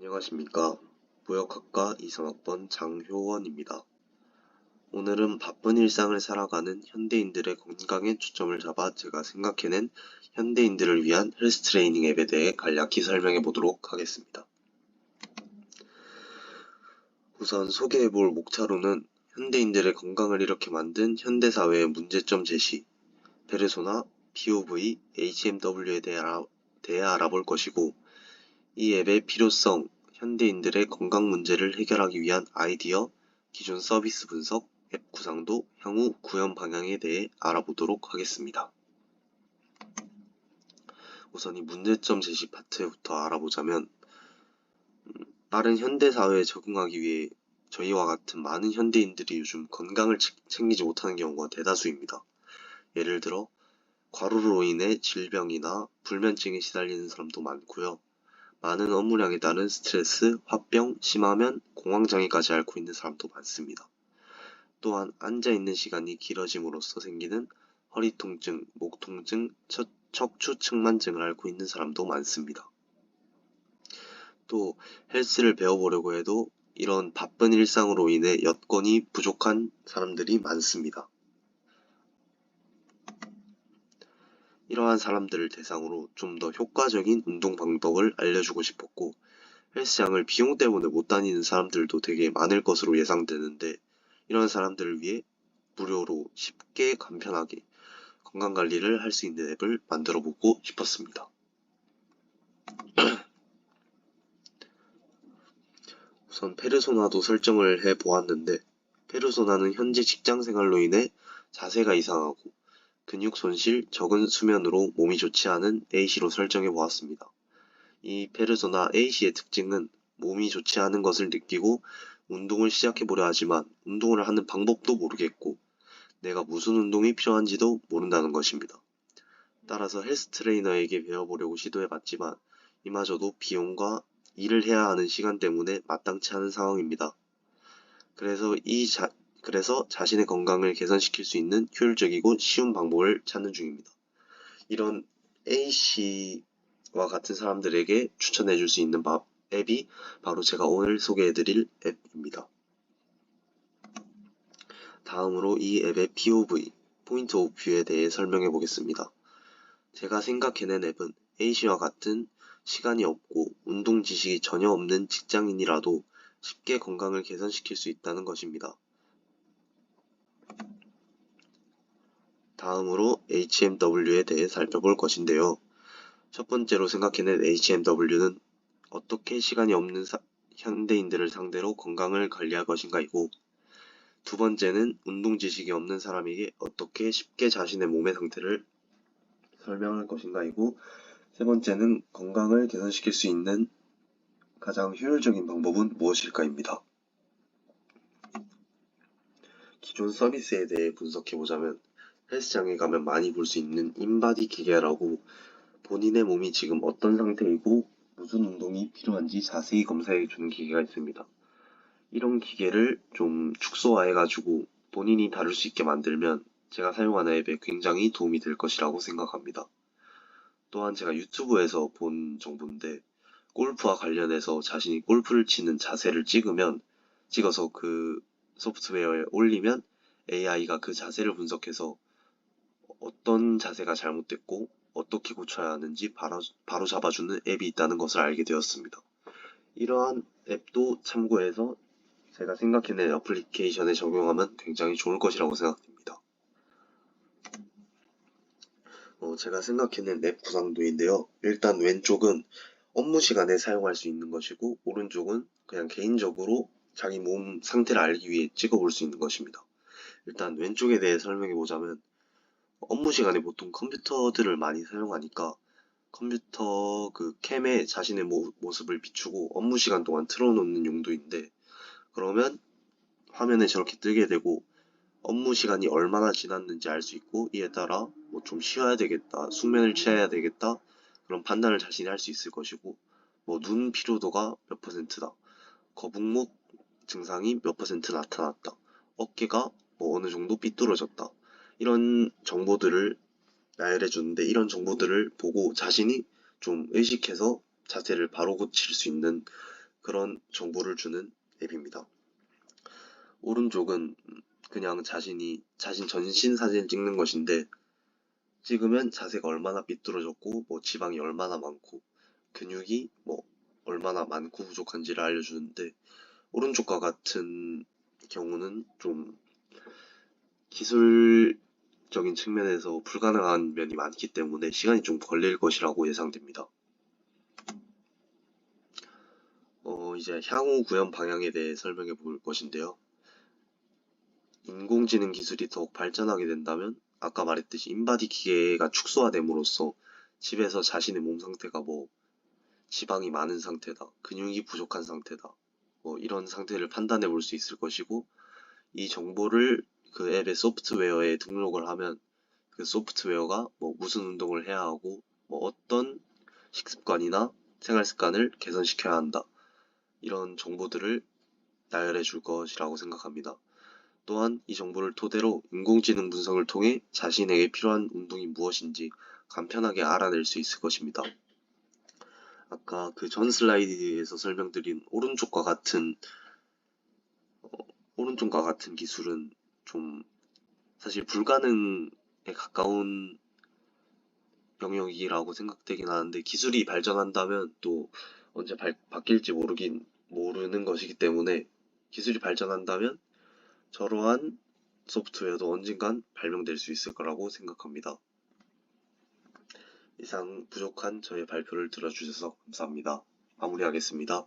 안녕하십니까. 무역학과 2상학번 장효원입니다. 오늘은 바쁜 일상을 살아가는 현대인들의 건강에 초점을 잡아 제가 생각해낸 현대인들을 위한 헬스 트레이닝 앱에 대해 간략히 설명해 보도록 하겠습니다. 우선 소개해볼 목차로는 현대인들의 건강을 이렇게 만든 현대사회의 문제점 제시, 페르소나, POV, HMW에 대해 알아볼 것이고, 이 앱의 필요성, 현대인들의 건강 문제를 해결하기 위한 아이디어, 기존 서비스 분석, 앱 구상도 향후 구현 방향에 대해 알아보도록 하겠습니다. 우선 이 문제점 제시 파트부터 알아보자면, 빠른 현대사회에 적응하기 위해 저희와 같은 많은 현대인들이 요즘 건강을 챙기지 못하는 경우가 대다수입니다. 예를 들어 과로로 인해 질병이나 불면증에 시달리는 사람도 많고요. 많은 업무량에 따른 스트레스, 화병, 심하면 공황장애까지 앓고 있는 사람도 많습니다. 또한 앉아있는 시간이 길어짐으로써 생기는 허리 통증, 목 통증, 척추 측만증을 앓고 있는 사람도 많습니다. 또 헬스를 배워보려고 해도 이런 바쁜 일상으로 인해 여건이 부족한 사람들이 많습니다. 이러한 사람들을 대상으로 좀 더 효과적인 운동 방법을 알려주고 싶었고, 헬스장을 비용 때문에 못 다니는 사람들도 되게 많을 것으로 예상되는데, 이런 사람들을 위해 무료로 쉽게 간편하게 건강관리를 할 수 있는 앱을 만들어 보고 싶었습니다. 우선 페르소나도 설정을 해 보았는데, 페르소나는 현재 직장생활로 인해 자세가 이상하고 근육 손실, 적은 수면으로 몸이 좋지 않은 A씨로 설정해 보았습니다. 이 페르소나 A씨의 특징은 몸이 좋지 않은 것을 느끼고 운동을 시작해보려 하지만 운동을 하는 방법도 모르겠고 내가 무슨 운동이 필요한지도 모른다는 것입니다. 따라서 헬스 트레이너에게 배워보려고 시도해봤지만 이마저도 비용과 일을 해야 하는 시간 때문에 마땅치 않은 상황입니다. 그래서 자신의 건강을 개선시킬 수 있는 효율적이고 쉬운 방법을 찾는 중입니다. 이런 A씨와 같은 사람들에게 추천해줄 수 있는 앱이 바로 제가 오늘 소개해드릴 앱입니다. 다음으로 이 앱의 POV, 포인트 오브 뷰에 대해 설명해 보겠습니다. 제가 생각해낸 앱은 A씨와 같은 시간이 없고 운동 지식이 전혀 없는 직장인이라도 쉽게 건강을 개선시킬 수 있다는 것입니다. 다음으로 HMW에 대해 살펴볼 것인데요. 첫 번째로 생각해낸 HMW는 어떻게 시간이 없는 현대인들을 상대로 건강을 관리할 것인가이고, 두 번째는 운동 지식이 없는 사람에게 어떻게 쉽게 자신의 몸의 상태를 설명할 것인가이고, 세 번째는 건강을 개선시킬 수 있는 가장 효율적인 방법은 무엇일까입니다. 기존 서비스에 대해 분석해보자면 헬스장에 가면 많이 볼 수 있는 인바디 기계라고 본인의 몸이 지금 어떤 상태이고 무슨 운동이 필요한지 자세히 검사해주는 기계가 있습니다. 이런 기계를 좀 축소화해가지고 본인이 다룰 수 있게 만들면 제가 사용하는 앱에 굉장히 도움이 될 것이라고 생각합니다. 또한 제가 유튜브에서 본 정보인데 골프와 관련해서 자신이 골프를 치는 자세를 찍어서 그 소프트웨어에 올리면 AI가 그 자세를 분석해서 어떤 자세가 잘못됐고 어떻게 고쳐야 하는지 바로 잡아주는 앱이 있다는 것을 알게 되었습니다. 이러한 앱도 참고해서 제가 생각해낸 애플리케이션에 적용하면 굉장히 좋을 것이라고 생각됩니다. 제가 생각해낸 앱 구상도인데요. 일단 왼쪽은 업무 시간에 사용할 수 있는 것이고, 오른쪽은 그냥 개인적으로 자기 몸 상태를 알기 위해 찍어볼 수 있는 것입니다. 일단 왼쪽에 대해 설명해보자면, 업무 시간에 보통 컴퓨터들을 많이 사용하니까 컴퓨터 그 캠에 자신의 모습을 비추고 업무 시간 동안 틀어놓는 용도인데, 그러면 화면에 저렇게 뜨게 되고 업무 시간이 얼마나 지났는지 알 수 있고, 이에 따라 뭐 좀 쉬어야 되겠다, 숙면을 취해야 되겠다, 그런 판단을 자신이 할 수 있을 것이고, 뭐 눈 피로도가 몇 %다, 거북목 증상이 몇 % 나타났다, 어깨가 뭐 어느 정도 삐뚤어졌다, 이런 정보들을 나열해 주는데, 이런 정보들을 보고 자신이 좀 의식해서 자세를 바로 고칠 수 있는 그런 정보를 주는 앱입니다. 오른쪽은 그냥 자신 전신 사진을 찍는 것인데, 찍으면 자세가 얼마나 삐뚤어졌고 뭐 지방이 얼마나 많고 근육이 뭐 얼마나 많고 부족한지를 알려주는데, 오른쪽과 같은 경우는 좀 기술적인 측면에서 불가능한 면이 많기 때문에 시간이 좀 걸릴 것이라고 예상됩니다. 이제 향후 구현 방향에 대해 설명해 볼 것인데요. 인공지능 기술이 더욱 발전하게 된다면 아까 말했듯이 인바디 기계가 축소화됨으로써 집에서 자신의 몸 상태가 뭐 지방이 많은 상태다, 근육이 부족한 상태다, 뭐 이런 상태를 판단해 볼 수 있을 것이고, 이 정보를 그 앱의 소프트웨어에 등록을 하면 그 소프트웨어가 뭐 무슨 운동을 해야 하고 뭐 어떤 식습관이나 생활 습관을 개선시켜야 한다, 이런 정보들을 나열해 줄 것이라고 생각합니다. 또한 이 정보를 토대로 인공지능 분석을 통해 자신에게 필요한 운동이 무엇인지 간편하게 알아낼 수 있을 것입니다. 아까 그 전 슬라이드에서 설명드린 오른쪽과 같은 기술은 좀 사실 불가능에 가까운 영역이라고 생각되긴 하는데, 기술이 발전한다면 또 언제 바뀔지 모르는 것이기 때문에, 기술이 발전한다면 저러한 소프트웨어도 언젠간 발명될 수 있을 거라고 생각합니다. 이상 부족한 저의 발표를 들어주셔서 감사합니다. 마무리하겠습니다.